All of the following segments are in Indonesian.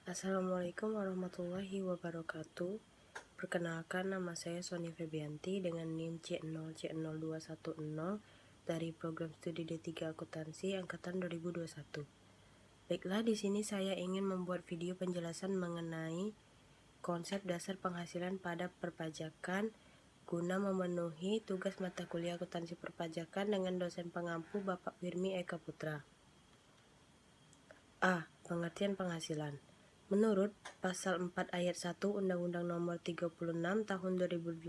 Assalamualaikum warahmatullahi wabarakatuh. Perkenalkan, nama saya Sony Febianti dengan NIM C0C0210 dari program studi D3 Akuntansi angkatan 2021. Baiklah, di sini saya ingin membuat video penjelasan mengenai konsep dasar penghasilan pada perpajakan guna memenuhi tugas mata kuliah akuntansi perpajakan dengan dosen pengampu Bapak Wirmi Eka Putra. A. Pengertian penghasilan. Menurut Pasal 4 Ayat 1 Undang-Undang Nomor 36 Tahun 2008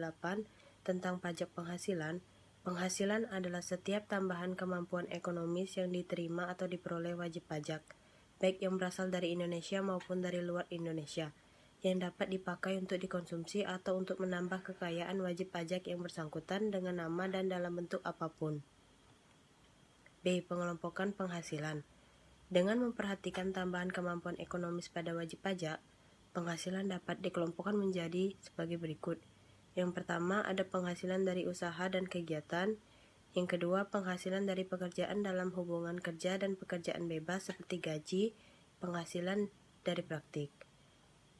tentang pajak penghasilan, penghasilan adalah setiap tambahan kemampuan ekonomis yang diterima atau diperoleh wajib pajak, baik yang berasal dari Indonesia maupun dari luar Indonesia, yang dapat dipakai untuk dikonsumsi atau untuk menambah kekayaan wajib pajak yang bersangkutan dengan nama dan dalam bentuk apapun. B. Pengelompokan penghasilan. Dengan memperhatikan tambahan kemampuan ekonomis pada wajib pajak, penghasilan dapat dikelompokkan menjadi sebagai berikut. Yang pertama, ada penghasilan dari usaha dan kegiatan. Yang kedua, penghasilan dari pekerjaan dalam hubungan kerja dan pekerjaan bebas seperti gaji, penghasilan dari praktik,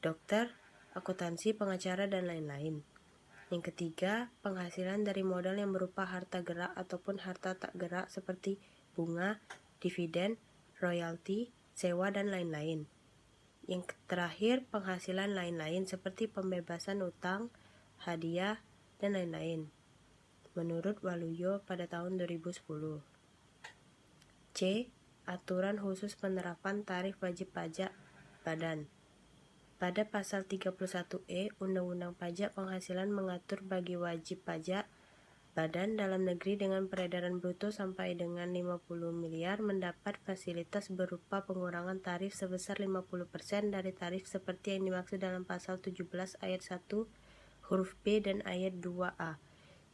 dokter, akuntansi, pengacara, dan lain-lain. Yang ketiga, penghasilan dari modal yang berupa harta gerak ataupun harta tak gerak seperti bunga, dividen, royalti, sewa, dan lain-lain. Yang terakhir, penghasilan lain-lain seperti pembebasan utang, hadiah, dan lain-lain. Menurut Waluyo pada tahun 2010. C. Aturan khusus penerapan tarif wajib pajak badan. Pada pasal 31E Undang-Undang Pajak Penghasilan mengatur bagi wajib pajak badan dalam negeri dengan peredaran bruto sampai dengan 50 miliar mendapat fasilitas berupa pengurangan tarif sebesar 50% dari tarif seperti yang dimaksud dalam pasal 17 ayat 1 huruf B dan ayat 2A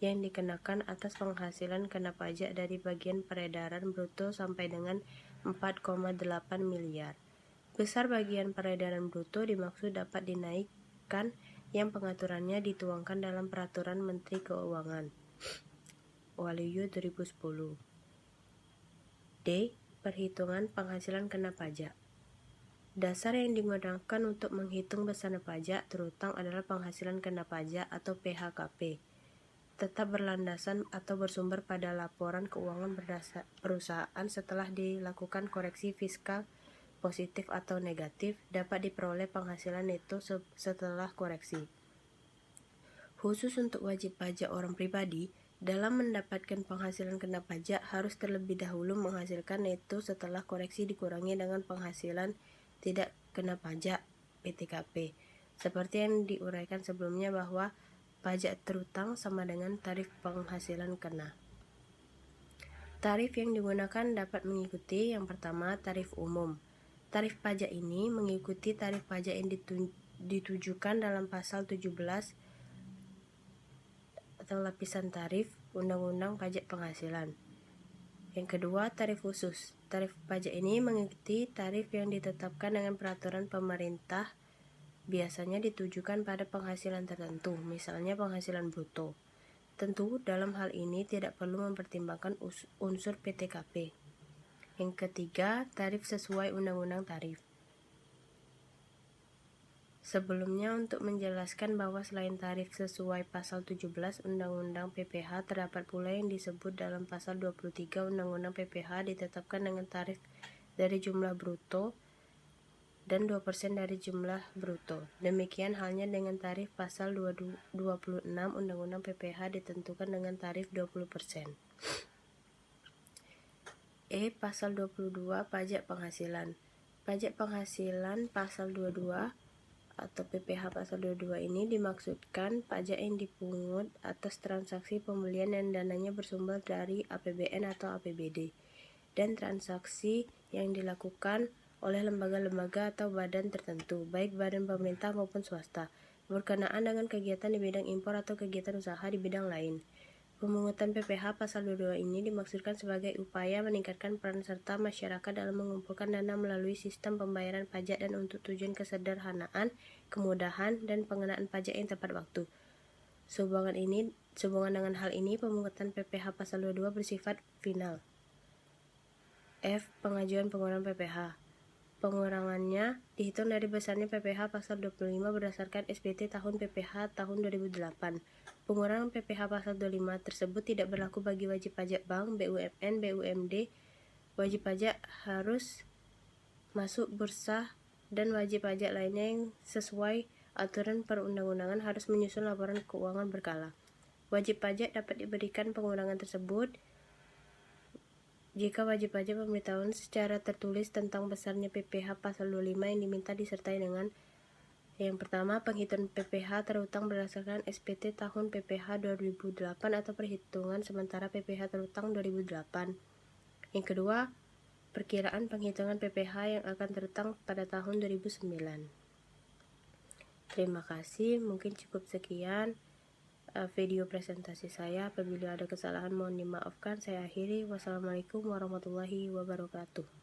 yang dikenakan atas penghasilan kena pajak dari bagian peredaran bruto sampai dengan 4,8 miliar. Besar bagian peredaran bruto dimaksud dapat dinaikkan yang pengaturannya dituangkan dalam Peraturan Menteri Keuangan. Waluyo 2010. D. Perhitungan penghasilan kena pajak. Dasar yang digunakan untuk menghitung besaran pajak terutang adalah penghasilan kena pajak atau PHKP. Tetap berlandasan atau bersumber pada laporan keuangan perusahaan setelah dilakukan koreksi fiskal positif atau negatif, dapat diperoleh penghasilan neto setelah koreksi. Khusus untuk wajib pajak orang pribadi, dalam mendapatkan penghasilan kena pajak harus terlebih dahulu menghasilkan neto setelah koreksi dikurangi dengan penghasilan tidak kena pajak (PTKP). Seperti yang diuraikan sebelumnya bahwa pajak terutang sama dengan tarif penghasilan kena. Tarif yang digunakan dapat mengikuti yang pertama, tarif umum. Tarif pajak ini mengikuti tarif pajak yang ditujukan dalam pasal 17 atau lapisan tarif Undang-Undang Pajak Penghasilan. Yang kedua, tarif khusus. Tarif pajak ini mengikuti tarif yang ditetapkan dengan peraturan pemerintah, biasanya ditujukan pada penghasilan tertentu, misalnya penghasilan bruto. Tentu dalam hal ini tidak perlu mempertimbangkan unsur PTKP. Yang ketiga, tarif sesuai Undang-Undang Tarif. Sebelumnya, untuk menjelaskan bahwa selain tarif sesuai pasal 17 Undang-Undang PPH, terdapat pula yang disebut dalam pasal 23 Undang-Undang PPH ditetapkan dengan tarif dari jumlah bruto dan 2% dari jumlah bruto. Demikian halnya dengan tarif pasal 26 Undang-Undang PPH ditentukan dengan tarif 20%. Pasal 22 Pajak Penghasilan. Pajak penghasilan pasal 22 atau PPH pasal 22 ini dimaksudkan pajak yang dipungut atas transaksi pembelian yang dananya bersumber dari APBN atau APBD dan transaksi yang dilakukan oleh lembaga-lembaga atau badan tertentu, baik badan pemerintah maupun swasta, berkenaan dengan kegiatan di bidang impor atau kegiatan usaha di bidang lain. Pemungutan PPH pasal 22 ini dimaksudkan sebagai upaya meningkatkan peran serta masyarakat dalam mengumpulkan dana melalui sistem pembayaran pajak dan untuk tujuan kesederhanaan, kemudahan, dan pengenaan pajak yang tepat waktu. Sehubungan dengan hal ini, pemungutan PPH pasal 22 bersifat final. Pengajuan pengurangan PPH. Pengurangannya dihitung dari besarnya PPh pasal 25 berdasarkan SPT tahun PPh tahun 2008. Pengurangan PPh pasal 25 tersebut tidak berlaku bagi wajib pajak bank, BUMN, BUMD. Wajib pajak harus masuk bursa dan wajib pajak lainnya yang sesuai aturan perundang-undangan harus menyusun laporan keuangan berkala. Wajib pajak dapat diberikan pengurangan tersebut jika wajib pajak memberitahuan secara tertulis tentang besarnya PPh pasal 25 yang diminta disertai dengan yang pertama, penghitungan PPh terutang berdasarkan SPT tahun PPh 2008 atau perhitungan sementara PPh terutang 2008. Yang kedua, perkiraan penghitungan PPh yang akan terutang pada tahun 2009. Terima kasih, mungkin cukup sekian video presentasi saya. Apabila ada kesalahan mohon dimaafkan. Saya akhiri. Wassalamualaikum warahmatullahi wabarakatuh.